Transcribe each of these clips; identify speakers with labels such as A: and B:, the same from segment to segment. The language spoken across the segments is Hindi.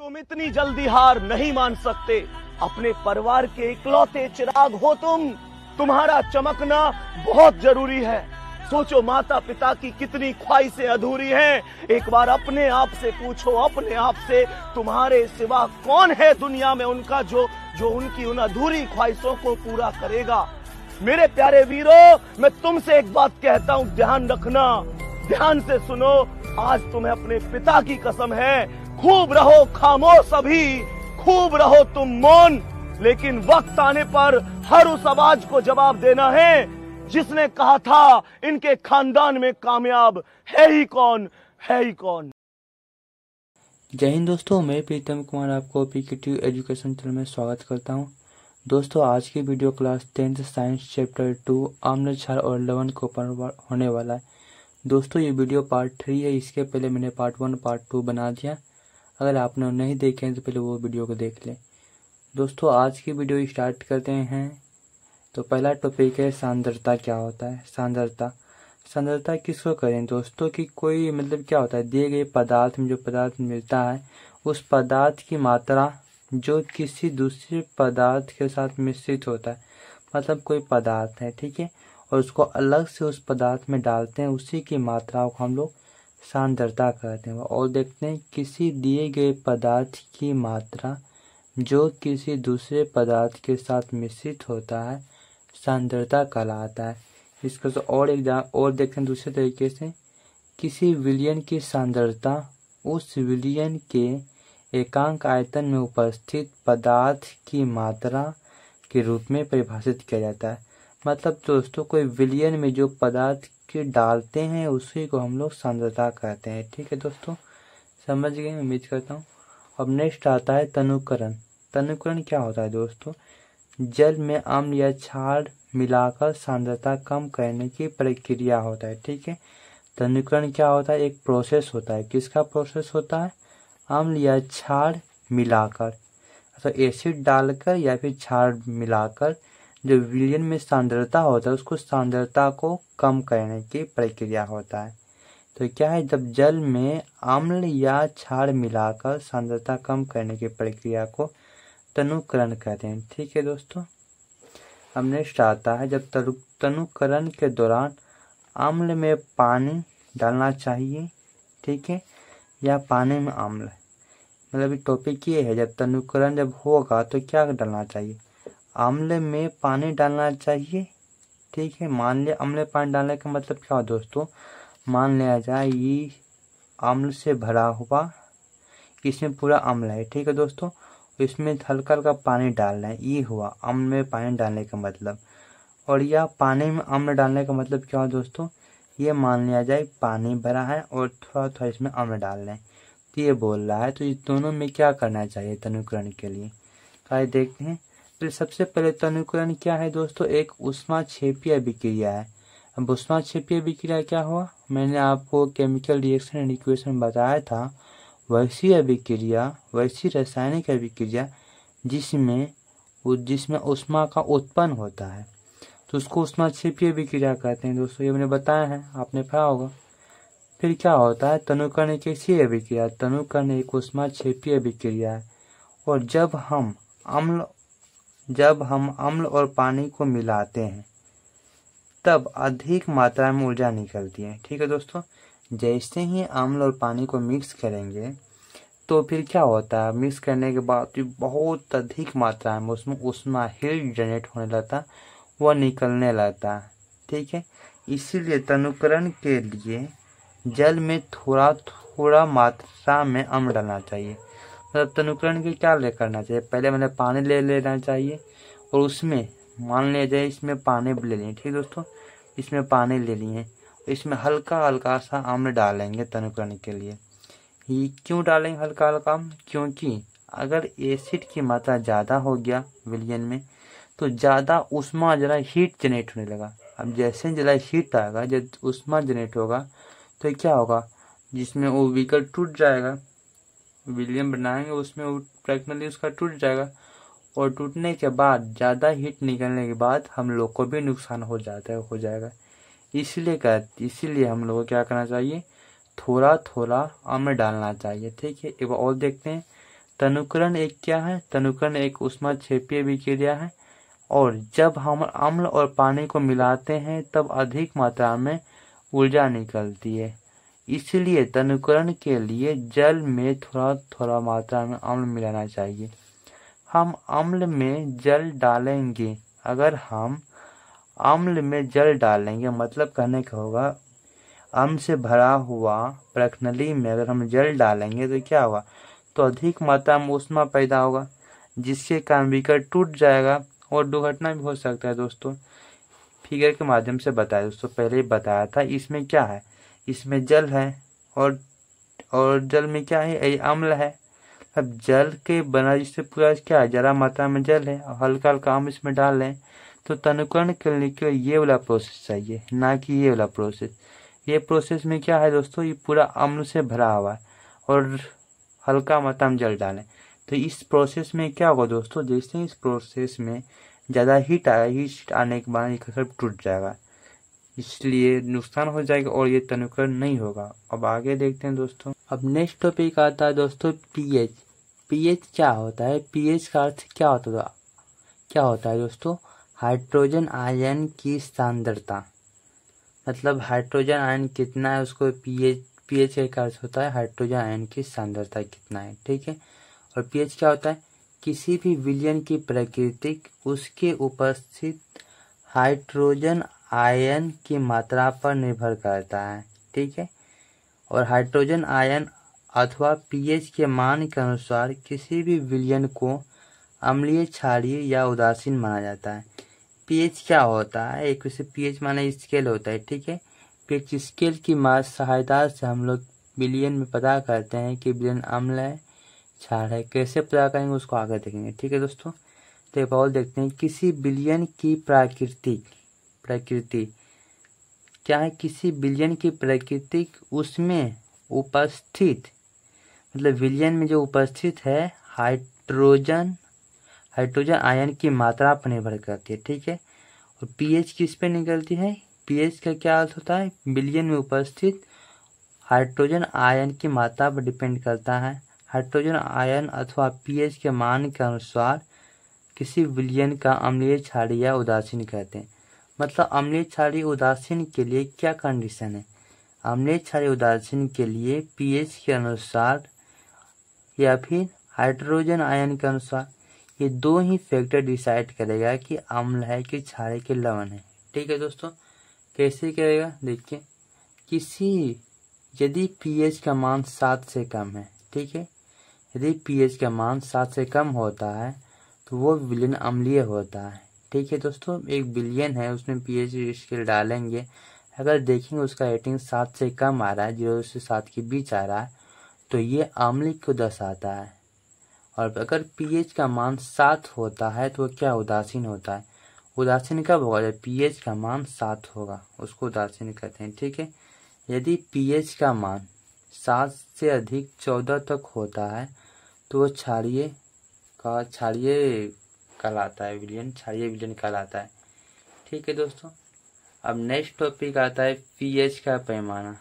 A: तुम इतनी जल्दी हार नहीं मान सकते। अपने परिवार के इकलौते चिराग हो तुम। तुम्हारा चमकना बहुत जरूरी है। सोचो माता पिता की कितनी ख्वाहिशें अधूरी हैं। एक बार अपने आप से पूछो, अपने आप से, तुम्हारे सिवा कौन है दुनिया में उनका जो उनकी उन अधूरी ख्वाहिशों को पूरा करेगा। मेरे प्यारे वीरों, मैं तुमसे एक बात कहता हूं, ध्यान रखना, ध्यान से सुनो। आज तुम्हें अपने पिता की कसम है, खूब रहो खामोश, अभी खूब रहो तुम मौन, लेकिन वक्त आने पर हर उस आवाज को जवाब देना है जिसने कहा था इनके खानदान में कामयाब है ही कौन, है ही कौन।
B: जय हिंद दोस्तों, मैं प्रीतम कुमार आपको पीकेटी एजुकेशन चैनल में स्वागत करता हूं। दोस्तों, आज की video class 10th science chapter 2 आम्ल क्षार और लवण के ऊपर होने वाला है। दोस्तों, ये वीडियो पार्ट 3 है। इसके पहले मैंने पार्ट 1 पार्ट 2 बना दिया। अगर आपने नहीं देखे हैं तो पहले वो वीडियो को देख लें। दोस्तों, आज की वीडियो स्टार्ट करते हैं। तो पहला टॉपिक है सांद्रता। क्या होता है सांद्रता? सांद्रता किसको करें दोस्तों कि कोई क्या होता है, दिए गए पदार्थ में जो पदार्थ मिलता है उस पदार्थ की मात्रा जो किसी दूसरे पदार्थ के साथ मिश्रित होता है। कोई पदार्थ है, ठीक है, और उसको अलग से उस पदार्थ में डालते हैं, उसी की मात्रा को हम लोग सांद्रता कहते हैं। और देखते हैं किसी दिए गए पदार्थ की मात्रा जो किसी दूसरे पदार्थ के साथ मिश्रित होता है सांद्रता कहलाता है। इसको और देखते हैं दूसरे तरीके से, किसी विलयन की सांद्रता उस विलयन के एकांक आयतन में उपस्थित पदार्थ की मात्रा के रूप में परिभाषित किया जाता है। दोस्तों, कोई विलयन में जो पदार्थ के डालते हैं उसी को हम लोग सांद्रता कहते हैं। ठीक है दोस्तों, समझ गए, उम्मीद करता हूँ। अब नेक्स्ट आता है तनुकरण। तनुकरण क्या होता है दोस्तों? जल में अम्ल या क्षार मिलाकर सांद्रता कम करने की प्रक्रिया होता है। ठीक है, तनुकरण क्या होता है? एक प्रोसेस होता है। किसका प्रोसेस होता है? अम्ल या क्षार मिलाकर, एसिड डालकर या फिर क्षार मिलाकर जो विलयन में सांद्रता होता है उसको सांद्रता को कम करने की प्रक्रिया होता है। तो क्या है, जब जल में अम्ल या क्षार मिलाकर सांद्रता कम करने की प्रक्रिया को तनुकरण कहते हैं। ठीक है दोस्तों, अब नेक्स्ट आता है, जब तनुकरण के दौरान अम्ल में पानी डालना चाहिए, ठीक है, या पानी में अम्ल। टॉपिक ये है, जब तनुकरण जब होगा तो क्या डालना चाहिए? अम्ल में पानी डालना चाहिए। ठीक है, मान लिया अम्ल में पानी डालने का मतलब क्या हो दोस्तों? मान लिया जाए ये अम्ल से भरा हुआ, इसमें पूरा अम्ल है, ठीक है दोस्तों, इसमें हल्का हल्का पानी डालना है, ये हुआ अम्ल में पानी डालने का मतलब। और यह पानी में अम्ल डालने का मतलब क्या हो दोस्तों? ये मान लिया जाए पानी भरा है और थोड़ा थोड़ा इसमें अम्ल डालना है, तो ये बोल रहा है। तो इस दोनों में क्या करना चाहिए तनुकरण के लिए? आइए देखते हैं। तो सबसे पहले तनुकरण क्या है दोस्तों? एक ऊष्माक्षेपीय अभिक्रिया है। अब ऊष्माक्षेपीय अभिक्रिया क्या हुआ? मैंने आपको केमिकल रिएक्शन एंड इक्वेशन बताया था। वैसी अभिक्रिया, वैसी रासायनिक अभिक्रिया जिसमें ऊष्मा का उत्पन्न होता है तो उसको ऊष्माक्षेपीय अभिक्रिया कहते हैं दोस्तों। ये मैंने बताया है, आपने पढ़ा होगा। फिर क्या होता है, तनुकरण एक ऐसी अभिक्रिया, तनुकरण एक ऊष्माक्षेपीय अभिक्रिया है। और जब हम अम्ल और पानी को मिलाते हैं तब अधिक मात्रा में ऊर्जा निकलती है। ठीक है दोस्तों, जैसे ही अम्ल और पानी को मिक्स करेंगे तो फिर क्या होता है, मिक्स करने के बाद बहुत अधिक मात्रा में उसमें ऊष्मा हीट जनरेट होने लगता है, वह निकलने लगता है। ठीक है, इसीलिए तनुकरण के लिए जल में थोड़ा थोड़ा मात्रा में अम्ल डालना चाहिए। तनुकरण के क्या करना चाहिए? पहले मैंने पानी ले लेना चाहिए और उसमें मान लिया जाए इसमें पानी ले लिए, ठीक दोस्तों, इसमें पानी ले लिए, इसमें हल्का हल्का सा अम्ल डालेंगे तनुकरण के लिए। ये क्यों डालेंगे हल्का हल्का? क्योंकि अगर एसिड की मात्रा ज़्यादा हो गया विलयन में तो ज़्यादा ऊष्मा जरा हीट जनरेट होने लगा। अब जैसे जरा हीट आएगा, जब ऊष्मा जनरेट होगा तो क्या होगा, जिसमें वो व्हीकल टूट जाएगा, विलयन बनाएंगे उसमें वो प्रैक्टिकली उसका टूट जाएगा। और टूटने के बाद ज़्यादा हीट निकलने के बाद हम लोग को भी नुकसान हो जाएगा। इसीलिए हम लोग को क्या करना चाहिए? थोड़ा थोड़ा अम्ल डालना चाहिए। ठीक है, एक बार और देखते हैं। तनुकरण एक क्या है? तनुकरण एक ऊष्माक्षेपीय विक्रिया है और जब हम अम्ल और पानी को मिलाते हैं तब अधिक मात्रा में ऊर्जा निकलती है। इसलिए तनुकरण के लिए जल में थोड़ा थोड़ा मात्रा में अम्ल मिलाना चाहिए। हम अम्ल में जल डालेंगे, अगर हम अम्ल में जल डालेंगे मतलब कहने का होगा अम्ल से भरा हुआ प्रखनली में अगर हम जल डालेंगे तो क्या होगा? तो अधिक मात्रा में ऊष्मा पैदा होगा, जिसके कारण बीकर टूट जाएगा और दुर्घटना भी हो सकता है। दोस्तों फिगर के माध्यम से बताया, दोस्तों पहले ही बताया था। इसमें क्या है? इसमें जल है और जल में क्या है? ये अम्ल है। अब जल के बना जिससे पूरा क्या है? जरा मात्रा में जल है और हल्का हल्का अम्ल इसमें डाल लें तो तनुकरण करने के लिए ये वाला प्रोसेस चाहिए, ना कि ये वाला प्रोसेस। ये प्रोसेस में क्या है दोस्तों? ये पूरा अम्ल से भरा हुआ है और हल्का मात्रा में जल डालें। तो इस प्रोसेस में क्या होगा दोस्तों? जैसे इस प्रोसेस में ज़्यादा हीट आएगा, हीट आने के बाद ये सब टूट जाएगा, इसलिए नुकसान हो जाएगा और ये तनुकरण नहीं होगा। अब आगे देखते हैं दोस्तों। अब नेक्स्ट टॉपिक आता है दोस्तों पीएच। पीएच क्या होता है? पीएच का अर्थ क्या होता है दोस्तों? हाइड्रोजन आयन की सांद्रता, मतलब हाइड्रोजन आयन कितना है उसको पीएच का अर्थ होता है हाइड्रोजन आयन की सांद्रता कितना है, ठीक है। और पीएच क्या होता है? किसी भी विलयन की प्रकृति उसके उपस्थित हाइड्रोजन आयन की मात्रा पर निर्भर करता है, ठीक है। और हाइड्रोजन आयन अथवा पीएच के मान के अनुसार किसी भी विलयन को अम्लीय, क्षारीय या उदासीन माना जाता है। पीएच क्या होता है? एक वैसे पीएच माने स्केल होता है, ठीक है। पीएच स्केल की सहायता से हम लोग विलयन में पता करते हैं कि विलयन अम्ल है, क्षार है। कैसे पता करेंगे उसको आगे देखेंगे, ठीक है दोस्तों। तो एक और देखते हैं, किसी विलयन की प्रकृति क्या है? किसी विलयन की प्रकृति उसमें उपस्थित, मतलब विलयन में जो उपस्थित है हाइड्रोजन आयन की मात्रा पर निर्भर करती है, ठीक है। और पीएच किस पे निकलती है? पीएच का क्या अर्थ होता है? विलयन में उपस्थित हाइड्रोजन आयन की मात्रा पर डिपेंड करता है। हाइड्रोजन आयन अथवा पीएच के मान के अनुसार किसी विलयन का अम्लीय, क्षारीय या उदासीन कहते हैं। मतलब अम्लीय, क्षारीय, उदासीन के लिए क्या कंडीशन है? अम्लीय, क्षारीय, उदासीन के लिए पीएच के अनुसार या फिर हाइड्रोजन आयन के अनुसार, ये दो ही फैक्टर डिसाइड करेगा कि अम्ल है कि क्षारीय के लवण है, ठीक है दोस्तों। कैसे करेगा? देखिए, यदि पीएच का मान 7 से कम है, ठीक है, यदि पीएच का मान 7 से कम होता है तो वो विलयन अम्लीय होता है, ठीक है दोस्तों। एक विलयन है, उसमें पीएच स्केल डालेंगे, अगर देखेंगे उसका रेटिंग 7 से कम आ रहा है, 0 से 7 के बीच आ रहा है, तो ये अम्लिक को दर्शाता है। और अगर पीएच का मान 7 होता है तो क्या उदासीन होता है। उदासीन कब होगा? जब पीएच का मान 7 होगा, उसको उदासीन कहते हैं, ठीक है। यदि पीएच का मान 7 से अधिक 14 तक होता है तो वो क्षारीय कहलाता है, विलयन क्षारीय विलयन कहलाता है, ठीक है दोस्तों। अब नेक्स्ट टॉपिक आता है पीएच का पैमाना,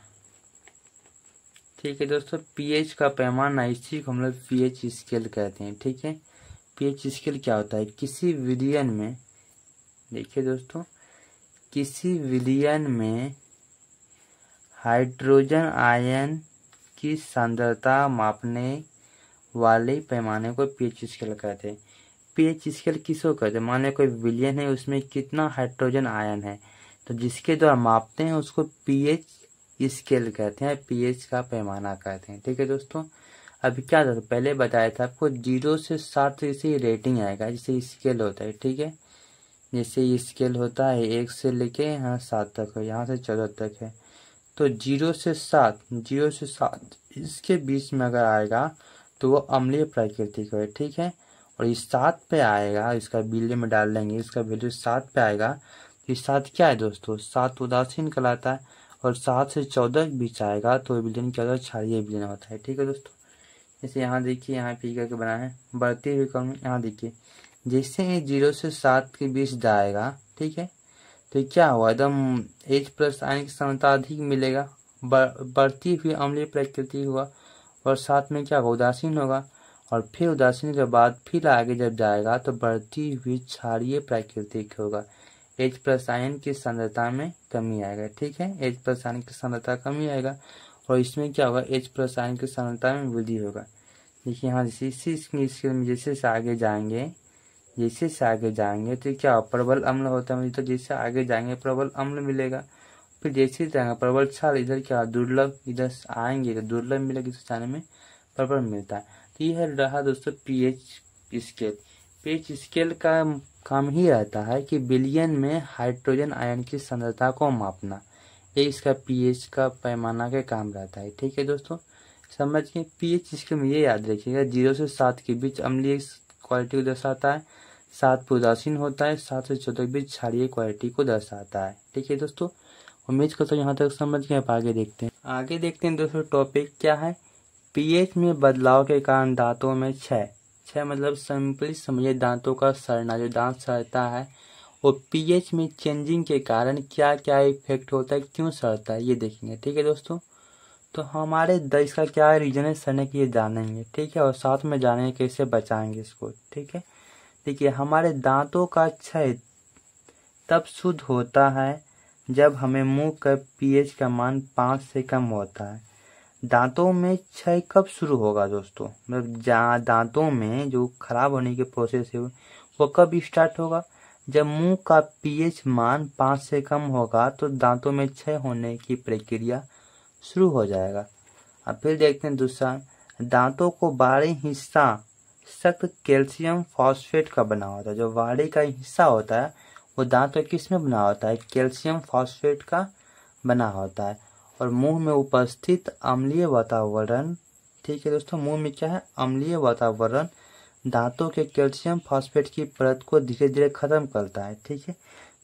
B: ठीक है दोस्तों। पीएच का पैमाना, इसी को हम लोग पीएच स्केल कहते हैं, ठीक है। पीएच स्केल क्या होता है? किसी विलयन में, देखिए दोस्तों, किसी विलयन में हाइड्रोजन आयन की सांद्रता मापने वाले पैमाने को पीएच स्केल कहते हैं। पीएच स्केल किसको कहते हैं? मान लो कोई विलयन है, उसमें कितना हाइड्रोजन आयन है, तो जिसके द्वारा मापते हैं उसको पीएच स्केल कहते हैं, पीएच का पैमाना कहते हैं, ठीक है दोस्तों। अभी क्या था, पहले बताया था आपको 0 से 7 जैसे रेटिंग आएगा, जैसे स्केल होता है, ठीक है। जैसे स्केल होता है 1 से लेके यहाँ 7 तक है, यहाँ से 14 तक है, तो 0 से 7 इसके बीच में अगर आएगा तो वो अम्लीय प्रकृति का है, ठीक है। और इस 7 पे आएगा, इसका बिल्ली में डाल देंगे, इसका वैल्यू 7 पे आएगा, तो 7 क्या है दोस्तों? 7 उदासीन कहलाता है। और 7 से 14 के बीच आएगा तो विलयन क्या होता है? क्षारीय विलयन होता है, ठीक है दोस्तों। जैसे यहाँ देखिए, यहाँ पी करके बना है बढ़ती हुई क्रम, यहाँ देखिए जैसे ही 0 से 7 के बीच जाएगा, ठीक है, तो क्या हुआ? एकदम H+ आयन की क्षमता अधिक मिलेगा, बढ़ती हुई अम्लीय प्रकृति हुआ। और साथ में क्या होगा? उदासीन होगा। और फिर उदासीन के बाद फिर आगे जब जाएगा तो बढ़ती हुई क्षारीय प्राकृतिक होगा। H+आयन की सांद्रता में कमी आएगा। ठीक है, H+आयन की सांद्रता कमी आएगा और इसमें क्या होगा, H+आयन की सांद्रता में वृद्धि होगा। देखिए यहाँ जैसे से आगे जाएंगे तो क्या प्रबल अम्ल होता है, तो जैसे आगे जाएंगे प्रबल अम्ल मिलेगा। फिर जैसे जाएंगे प्रबल क्षार, इधर क्या दुर्लभ, इधर आएंगे तो दुर्लभ मिलेगा, इस जाने में प्रबल मिलता है। तो यह रहा दोस्तों पीएच स्केल। पीएच स्केल का काम ही रहता है कि विलयन में हाइड्रोजन आयन की सांद्रता को मापना, ये इसका पीएच का पैमाना का काम रहता है। ठीक है दोस्तों, समझ के पीएच स्केल में ये याद रखिएगा 0 से 7 के बीच अम्लीय क्वालिटी को दर्शाता है, 7 पे उदासीन होता है, 7 से 14 के बीच क्षारीय क्वालिटी को दर्शाता है। ठीक है दोस्तों, उम्मीद करता हूँ यहाँ तक समझ गए। आप आगे देखते हैं दोस्तों टॉपिक क्या है, पीएच में बदलाव के कारण दांतों में क्षय मतलब सिंपली समझिए दांतों का सड़ना, जो दांत सड़ता है वो पीएच में चेंजिंग के कारण क्या क्या इफेक्ट होता है, क्यों सड़ता है, ये देखेंगे। ठीक है दोस्तों, तो हमारे इसका क्या रीजन है सड़ने की, ये जानेंगे। ठीक है, और साथ में जानेंगे कैसे बचाएंगे इसको। ठीक है, देखिए हमारे दांतों का क्षय तब शुद्ध होता है जब हमें मुंह का पीएच का मान 5 से कम होता है। दांतों में क्षय कब शुरू होगा दोस्तों, मतलब दांतों में जो खराब होने की प्रोसेस है वो कब स्टार्ट होगा, जब मुंह का पीएच मान 5 से कम होगा तो दांतों में क्षय होने की प्रक्रिया शुरू हो जाएगा। अब फिर देखते हैं दूसरा, दांतों को बाहरी हिस्सा सख्त कैल्शियम फॉस्फेट का बना होता है। जो बाहरी का हिस्सा होता है वो दांत किस में बना होता है, कैल्शियम फॉस्फेट का बना होता है। और मुंह में उपस्थित अम्लीय वातावरण, ठीक है दोस्तों, मुंह में क्या है, अम्लीय वातावरण दांतों के कैल्शियम फॉस्फेट की परत को धीरे धीरे खत्म करता है। ठीक है,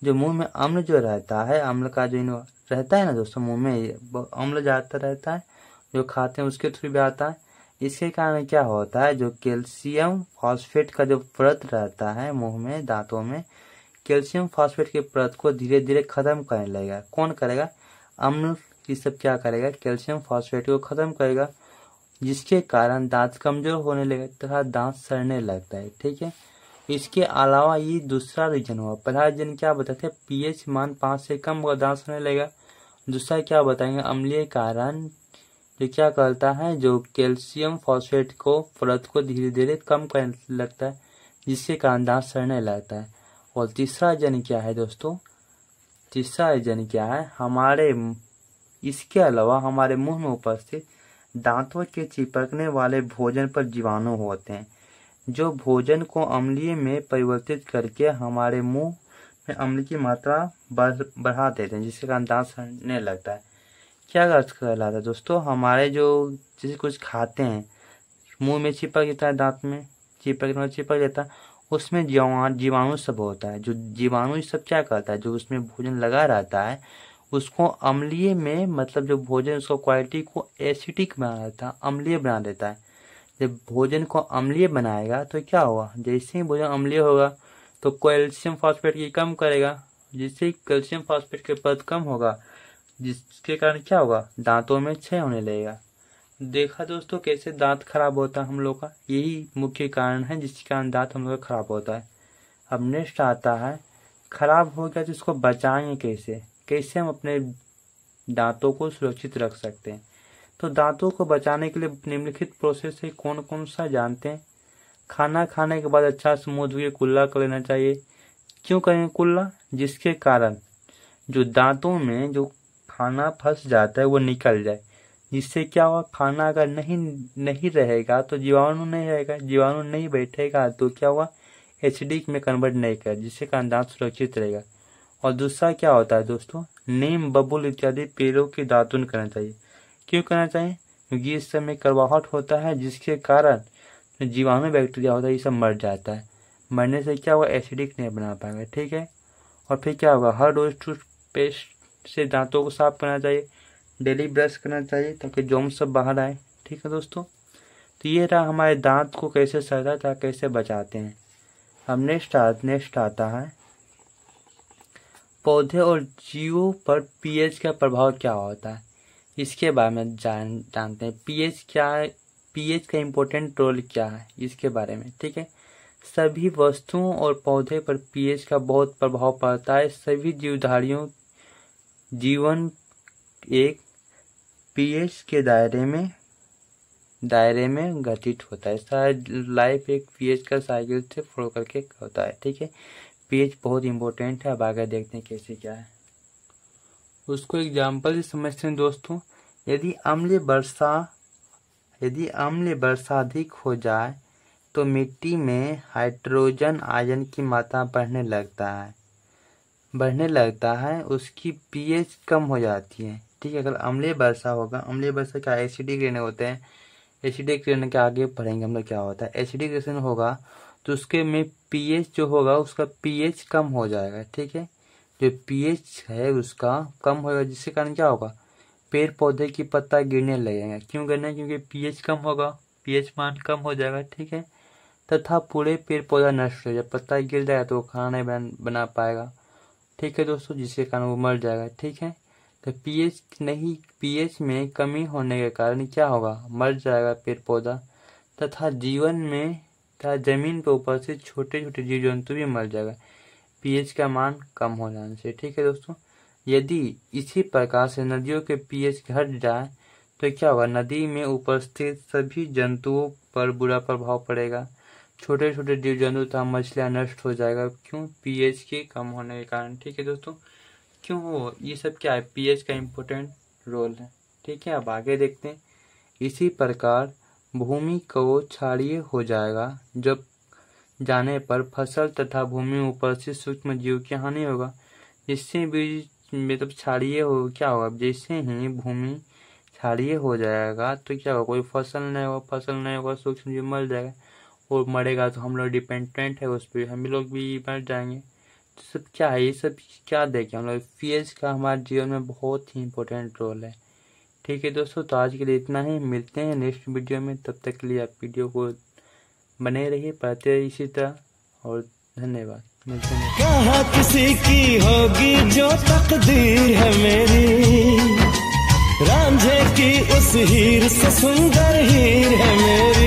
B: जो मुंह में अम्ल जो रहता है, अम्ल का जो रहता है ना दोस्तों, मुंह में अम्ल जाता रहता है, जो खाते हैं उसके थ्रू भी आता है। इसके कारण क्या होता है, जो कैल्शियम फॉस्फेट का जो परत रहता है मुंह में, दांतों में, कैल्शियम फॉस्फेट की परत को धीरे धीरे खत्म करने लगेगा। कौन करेगा, अम्ल ये सब क्या करेगा, कैल्शियम फॉस्फेट को खत्म करेगा, जिसके कारण दांत कमजोर होने लगेगा तथा दांत सड़ने लगता है। ठीक है, इसके अलावा ये दूसरा रीजन हुआ। पहला रीजन क्या बताते हैं, पीएच मान 5 से कम होगा, दांत सड़ने लगेगा। दूसरा क्या बताएंगे, अम्लीय कारण जो क्या करता है, जो कैल्शियम फॉस्फेट को परत को धीरे धीरे कम करने लगता है, जिसके कारण दांत सड़ने लगता है। और तीसरा रीजन क्या है दोस्तों, तीसरा रीजन क्या है, इसके अलावा हमारे मुंह में उपस्थित दांतों के चिपकने वाले भोजन पर जीवाणु होते हैं, जो भोजन को अम्लीय में परिवर्तित करके हमारे मुंह में अम्ल की मात्रा बढ़ा देते हैं, जिसके कारण दांत सड़ने लगता है। क्या अर्थ कहलाता है दोस्तों, हमारे जो जैसे कुछ खाते हैं मुंह में चिपक जाता है, दांत में चिपक जाता है, उसमें जीवाणु सब होता है। जो जीवाणु सब क्या करता है, जो उसमें भोजन लगा रहता है उसको अम्लीय में, मतलब जो भोजन उसको क्वालिटी को एसिडिक बना देता है, अम्लीय बना देता है। जब भोजन को अम्लीय बनाएगा तो क्या होगा, जैसे ही भोजन अम्लीय होगा तो कैल्शियम फॉस्फेट की कम करेगा, जिससे ही कैल्शियम फॉस्फेट के परत कम होगा, जिसके कारण क्या होगा, दांतों में क्षय होने लगेगा। देखा दोस्तों कैसे दांत खराब होता है हम लोग का, यही मुख्य कारण है जिसके कारण दांत हम लोग का खराब होता है। अब नेक्स्ट आता है, खराब हो गया तो इसको बचाएंगे कैसे हम अपने दांतों को सुरक्षित रख सकते हैं। तो दांतों को बचाने के लिए निम्नलिखित प्रोसेस है, कौन कौन सा जानते हैं। खाना खाने के बाद अच्छा से मुंह धोकर कुल्ला कर लेना चाहिए। क्यों करेंगे कुल्ला, जिसके कारण जो दांतों में जो खाना फंस जाता है वो निकल जाए, जिससे क्या होगा, खाना अगर नहीं रहेगा तो जीवाणु नहीं रहेगा, जीवाणु नहीं बैठेगा तो क्या हुआ, एसिडिक में कन्वर्ट नहीं कर, जिससे कारण दांत सुरक्षित रहेगा। और दूसरा क्या होता है दोस्तों, नीम, बबूल इत्यादि पेड़ों की दातुन करना चाहिए। क्यों करना चाहिए, क्योंकि इस समय कड़वाहट होता है, जिसके कारण जीवाणु बैक्टीरिया होता है ये सब मर जाता है। मरने से क्या होगा, एसिडिक नहीं बना पाएगा। ठीक है, और फिर क्या होगा, हर रोज टूथपेस्ट से दांतों को साफ करना चाहिए, डेली ब्रश करना चाहिए ताकि जर्म्स सब बाहर आए। ठीक है दोस्तों, तो ये रहा हमारे दांत को कैसे सड़ता था, कैसे बचाते हैं। अब नेक्स्ट आता है, पौधे और जीवों पर पीएच का प्रभाव क्या होता है, इसके बारे में जानते हैं। पीएच क्या पीएच का इम्पोर्टेंट रोल क्या है इसके बारे में, ठीक है। सभी वस्तुओं और पौधे पर पीएच का बहुत प्रभाव पड़ता है। सभी जीवधारियों जीवन एक पीएच के दायरे में घटित होता है। शायद लाइफ एक पीएच का साइकिल से फॉलो करके होता है, ठीक है। पीएच बहुत इंपॉर्टेंट है। अब आगे देखते हैं कैसे क्या है, उसको एग्जाम्पल से समझते हैं दोस्तों। यदि अम्लीय वर्षा अधिक हो जाए तो मिट्टी में हाइड्रोजन आयन की मात्रा बढ़ने लगता है, उसकी पीएच कम हो जाती है, ठीक है। अगर अम्लीय वर्षा होगा, अम्लीय वर्षा क्या एसिडिक रेन होते हैं, एसिडिक रेन के आगे पढ़ेंगे हम लोग क्या होता है। एसिडिक रेन होगा तो उसके में पीएच जो होगा उसका पीएच कम हो जाएगा, ठीक है। जो पीएच है उसका कम होगा, जिसके कारण क्या होगा, पेड़ पौधे की पत्ता गिरने लगेगा। क्यों गिरना, क्योंकि पीएच कम होगा, पीएच मान कम हो जाएगा, ठीक है। तथा पूरे पेड़ पौधा नष्ट हो जाए, पत्ता गिर जाएगा तो वो खाना नहीं बना पाएगा, ठीक है दोस्तों, जिसके कारण वो मर जाएगा, ठीक है। तो पीएच में कमी होने के कारण क्या होगा, मर जाएगा पेड़ पौधा तथा जमीन के ऊपर से छोटे छोटे जीव जंतु भी मर जाएगा, पीएच का मान कम हो जाने से, ठीक है दोस्तों। यदि इसी प्रकार से नदियों के पीएच घट जाए तो क्या होगा, नदी में उपस्थित सभी जंतुओं पर बुरा प्रभाव पड़ेगा, छोटे छोटे जीव जंतु तथा मछलियां नष्ट हो जाएगा। क्यों, पीएच के कम होने के कारण, ठीक है दोस्तों। क्यों हो ये सब क्या है, पीएच का इम्पोर्टेंट रोल है, ठीक है। अब आगे देखते हैं। इसी प्रकार भूमि को क्षारीय हो जाएगा, जब जाने पर फसल तथा भूमि में उपस्थित सूक्ष्म जीव की हानि होगा, जिससे बीज मतलब क्षारीय हो क्या होगा, जैसे ही भूमि क्षारीय हो जाएगा तो क्या होगा, कोई फसल नहीं होगा, सूक्ष्म जीव मर जाएगा, और मरेगा तो हम लोग डिपेंडेंट है उस पर, हम लोग भी मर जाएंगे। तो सब क्या है, ये सब क्या देखें हम लोग, पीएच का हमारे जीवन में बहुत ही इंपॉर्टेंट रोल है, ठीक है दोस्तों। तो आज के लिए इतना ही, मिलते हैं नेक्स्ट वीडियो में, तब तक के लिए आप वीडियो को बने रहिए, पढ़ते रहिए इसी तरह, और धन्यवाद। मिलते हैं।
C: कहाँ किसी की होगी जो तकदीर है मेरी, रांझे की उस हीर से सुंदर हीर है मेरी।